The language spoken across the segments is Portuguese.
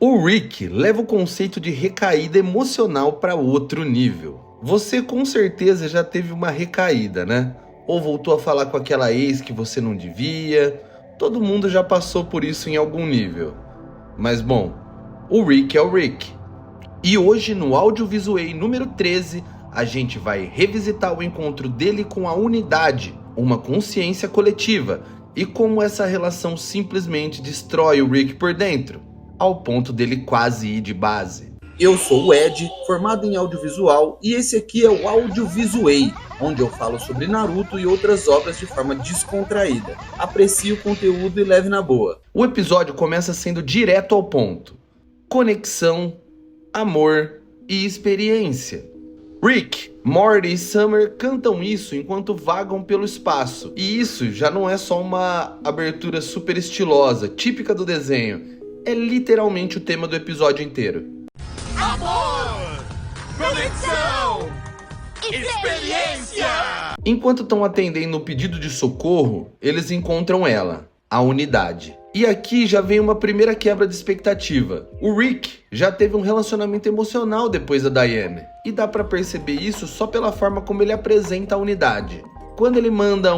O Rick leva o conceito de recaída emocional para outro nível. Você com certeza já teve uma recaída, né? Ou voltou a falar com aquela ex que você não devia. Todo mundo já passou por isso em algum nível. Mas bom, o Rick é o Rick. E hoje no Audiovisuei número 13, a gente vai revisitar o encontro dele com a unidade, uma consciência coletiva, e como essa relação simplesmente destrói o Rick por dentro, ao ponto dele quase ir de base. Eu sou o Ed, formado em audiovisual, e esse aqui é o Audiovisuei, onde eu falo sobre Naruto e outras obras de forma descontraída. Aprecie o conteúdo e leve na boa. O episódio começa sendo direto ao ponto. Conexão, amor e experiência. Rick, Morty e Summer cantam isso enquanto vagam pelo espaço. E isso já não é só uma abertura super estilosa, típica do desenho. É literalmente o tema do episódio inteiro. Amor! Conexão! Experiência! Enquanto estão atendendo o pedido de socorro, eles encontram ela, a unidade. E aqui já vem uma primeira quebra de expectativa. O Rick já teve um relacionamento emocional depois da Diane. E dá pra perceber isso só pela forma como ele apresenta a unidade. Quando ele manda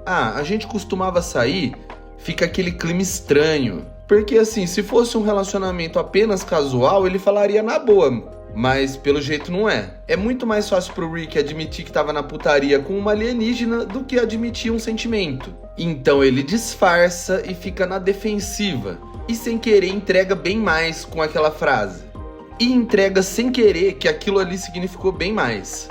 a gente costumava sair, fica aquele clima estranho. Porque assim, se fosse um relacionamento apenas casual, ele falaria na boa. Mas pelo jeito não é. É muito mais fácil pro Rick admitir que tava na putaria com uma alienígena do que admitir um sentimento. Então ele disfarça e fica na defensiva. E sem querer entrega bem mais com aquela frase. E entrega sem querer que aquilo ali significou bem mais.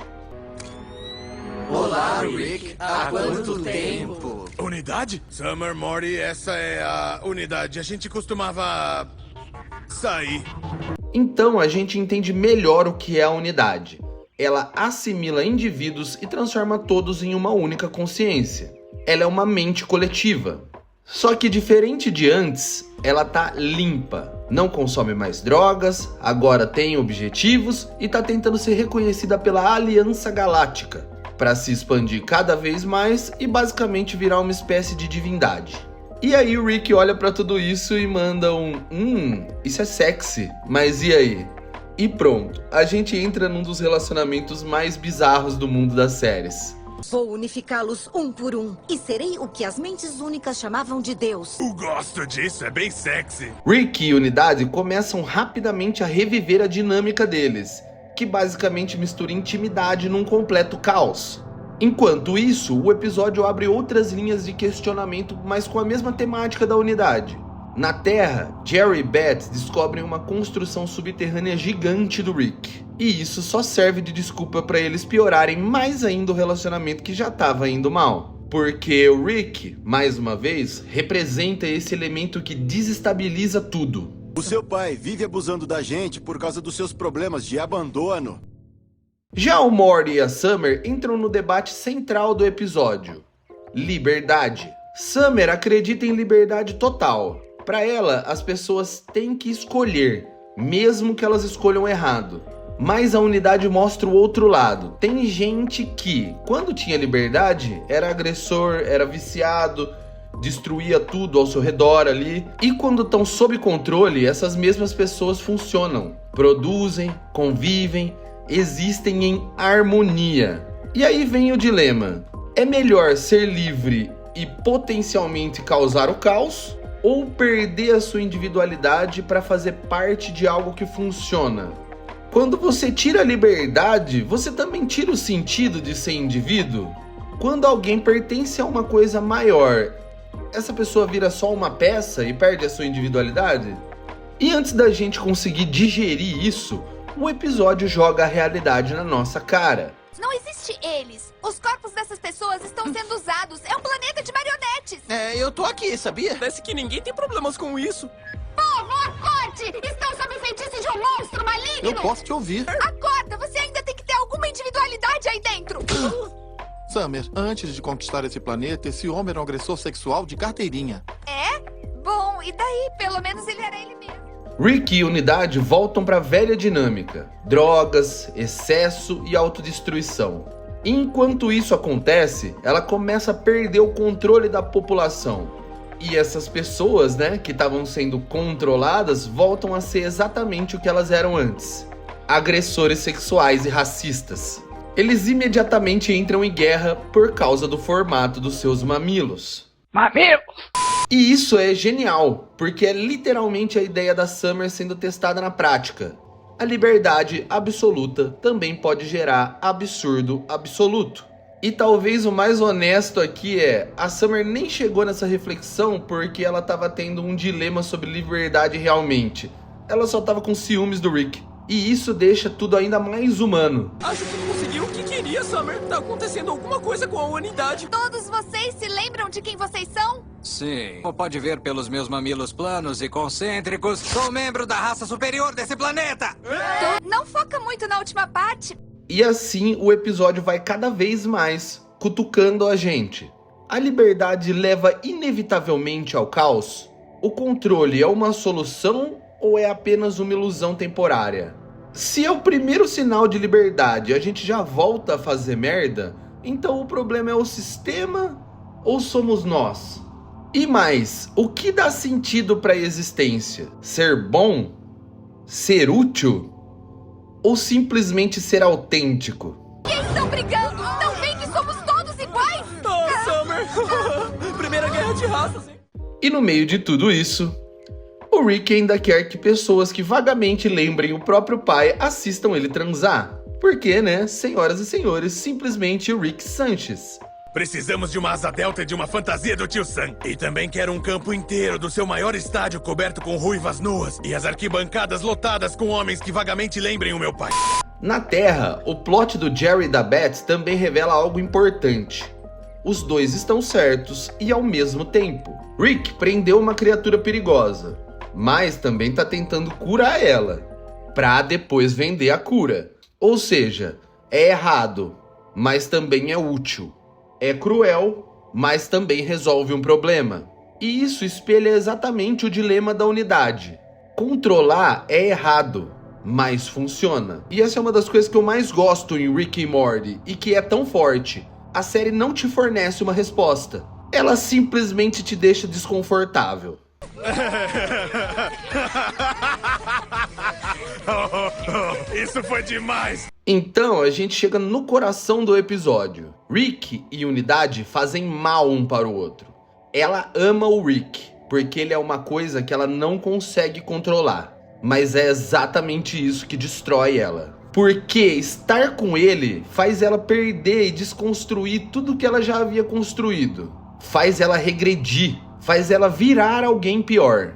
Olá, Rick. Há quanto tempo? Unidade? Summer, Morty, essa é a unidade. A gente costumava sair. Então a gente entende melhor o que é a unidade. Ela assimila indivíduos e transforma todos em uma única consciência. Ela é uma mente coletiva. Só que diferente de antes, ela tá limpa. Não consome mais drogas, agora tem objetivos e tá tentando ser reconhecida pela Aliança Galáctica, para se expandir cada vez mais e basicamente virar uma espécie de divindade. E aí o Rick olha pra tudo isso e manda isso é sexy, mas e aí? E pronto, a gente entra num dos relacionamentos mais bizarros do mundo das séries. Vou unificá-los um por um e serei o que as mentes únicas chamavam de Deus. Eu gosto disso, é bem sexy. Rick e Unidade começam rapidamente a reviver a dinâmica deles, que basicamente mistura intimidade num completo caos. Enquanto isso, o episódio abre outras linhas de questionamento, mas com a mesma temática da unidade. Na Terra, Jerry e Beth descobrem uma construção subterrânea gigante do Rick. E isso só serve de desculpa para eles piorarem mais ainda o relacionamento que já estava indo mal. Porque o Rick, mais uma vez, representa esse elemento que desestabiliza tudo. O seu pai vive abusando da gente por causa dos seus problemas de abandono. Já o Morty e a Summer entram no debate central do episódio: liberdade. Summer acredita em liberdade total. Para ela, as pessoas têm que escolher, mesmo que elas escolham errado. Mas a unidade mostra o outro lado. Tem gente que, quando tinha liberdade, era agressor, era viciado, destruía tudo ao seu redor ali. E quando estão sob controle, essas mesmas pessoas funcionam, produzem, convivem, existem em harmonia. E aí vem o dilema: é melhor ser livre e potencialmente causar o caos, ou perder a sua individualidade para fazer parte de algo que funciona? Quando você tira a liberdade, você também tira o sentido de ser indivíduo? Quando alguém pertence a uma coisa maior, essa pessoa vira só uma peça e perde a sua individualidade? E antes da gente conseguir digerir isso, o episódio joga a realidade na nossa cara. Não existe eles. Os corpos dessas pessoas estão sendo usados. É um planeta de marionetes. Eu tô aqui, sabia? Parece que ninguém tem problemas com isso. Povo, acorde! Estão sob feitiço de um monstro maligno! Eu posso te ouvir. Acorda! Você ainda tem que ter alguma individualidade aí dentro! Summer, antes de conquistar esse planeta, esse homem era um agressor sexual de carteirinha. É? Bom, e daí? Pelo menos ele era ele mesmo. Rick e Unidade voltam para a velha dinâmica: drogas, excesso e autodestruição. Enquanto isso acontece, ela começa a perder o controle da população. E essas pessoas, né, que estavam sendo controladas, voltam a ser exatamente o que elas eram antes: agressores sexuais e racistas. Eles imediatamente entram em guerra por causa do formato dos seus mamilos. Mamilos! E isso é genial, porque é literalmente a ideia da Summer sendo testada na prática. A liberdade absoluta também pode gerar absurdo absoluto. E talvez o mais honesto aqui é, a Summer nem chegou nessa reflexão porque ela estava tendo um dilema sobre liberdade realmente. Ela só estava com ciúmes do Rick. E isso deixa tudo ainda mais humano. Acho que conseguiu o que queria, Summer. Tá acontecendo alguma coisa com a humanidade. Todos vocês se lembram de quem vocês são? Sim, como pode ver pelos meus mamilos planos e concêntricos, sou membro da raça superior desse planeta! Não foca muito na última parte. E assim o episódio vai cada vez mais cutucando a gente. A liberdade leva inevitavelmente ao caos? O controle é uma solução ou é apenas uma ilusão temporária? Se é o primeiro sinal de liberdade e a gente já volta a fazer merda, então o problema é o sistema ou somos nós? E mais, o que dá sentido para a existência? Ser bom? Ser útil? Ou simplesmente ser autêntico? Quem estão brigando? Não veem que somos todos iguais? Ah, Summer! Primeira guerra de raças, hein? E no meio de tudo isso, o Rick ainda quer que pessoas que vagamente lembrem o próprio pai assistam ele transar. Porque, né, senhoras e senhores, simplesmente Rick Sanchez. Precisamos de uma asa delta e de uma fantasia do tio Sam. E também quero um campo inteiro do seu maior estádio coberto com ruivas nuas e as arquibancadas lotadas com homens que vagamente lembrem o meu pai. Na Terra, o plot do Jerry e da Beth também revela algo importante. Os dois estão certos e ao mesmo tempo. Rick prendeu uma criatura perigosa, mas também tá tentando curar ela, pra depois vender a cura. Ou seja, é errado, mas também é útil. É cruel, mas também resolve um problema. E isso espelha exatamente o dilema da unidade. Controlar é errado, mas funciona. E essa é uma das coisas que eu mais gosto em Rick e Morty, e que é tão forte. A série não te fornece uma resposta. Ela simplesmente te deixa desconfortável. Isso foi demais! Então a gente chega no coração do episódio. Rick e Unidade fazem mal um para o outro. Ela ama o Rick, porque ele é uma coisa que ela não consegue controlar. Mas é exatamente isso que destrói ela. Porque estar com ele faz ela perder e desconstruir tudo que ela já havia construído. Faz ela regredir, faz ela virar alguém pior.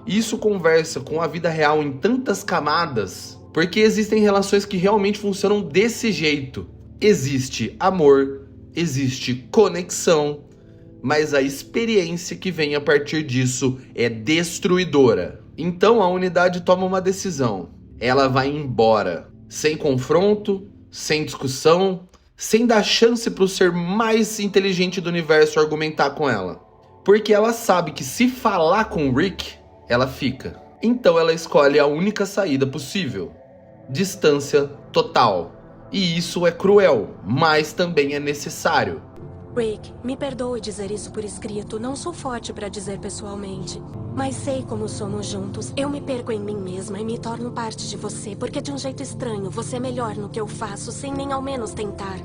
Isso conversa com a vida real em tantas camadas, porque existem relações que realmente funcionam desse jeito. Existe amor, existe conexão, mas a experiência que vem a partir disso é destruidora. Então a unidade toma uma decisão. Ela vai embora, sem confronto, sem discussão, sem dar chance para o ser mais inteligente do universo argumentar com ela. Porque ela sabe que se falar com o Rick, ela fica. Então ela escolhe a única saída possível: distância total. E isso é cruel, mas também é necessário. Rick, me perdoe dizer isso por escrito. Não sou forte para dizer pessoalmente. Mas sei como somos juntos. Eu me perco em mim mesma e me torno parte de você. Porque de um jeito estranho, você é melhor no que eu faço, sem nem ao menos tentar.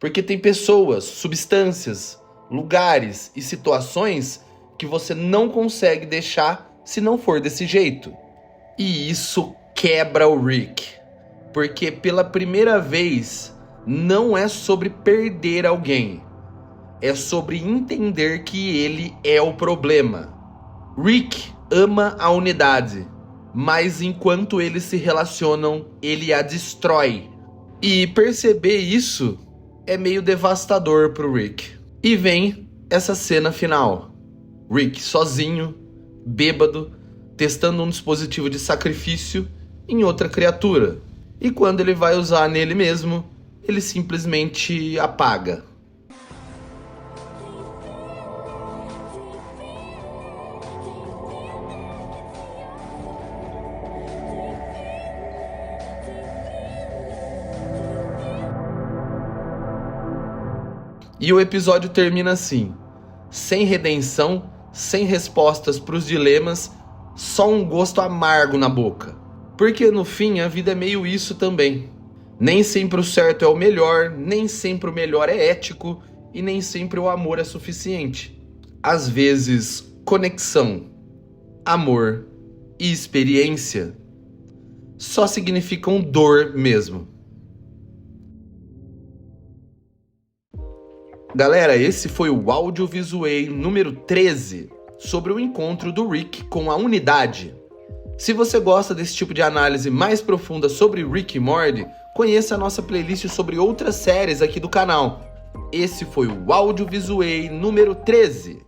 Porque tem pessoas, substâncias, lugares e situações que você não consegue deixar se não for desse jeito. E isso quebra o Rick. Porque pela primeira vez, não é sobre perder alguém. É sobre entender que ele é o problema. Rick ama a unidade, mas enquanto eles se relacionam, ele a destrói. E perceber isso é meio devastador pro Rick. E vem essa cena final. Rick sozinho, bêbado, testando um dispositivo de sacrifício em outra criatura. E quando ele vai usar nele mesmo, ele simplesmente apaga. E o episódio termina assim: sem redenção, sem respostas para os dilemas, só um gosto amargo na boca. Porque no fim a vida é meio isso também. Nem sempre o certo é o melhor, nem sempre o melhor é ético e nem sempre o amor é suficiente. Às vezes, conexão, amor e experiência só significam dor mesmo. Galera, esse foi o Audiovisuei número 13 sobre o encontro do Rick com a Unidade. Se você gosta desse tipo de análise mais profunda sobre Rick e Morty, conheça a nossa playlist sobre outras séries aqui do canal. Esse foi o Audiovisuei número 13.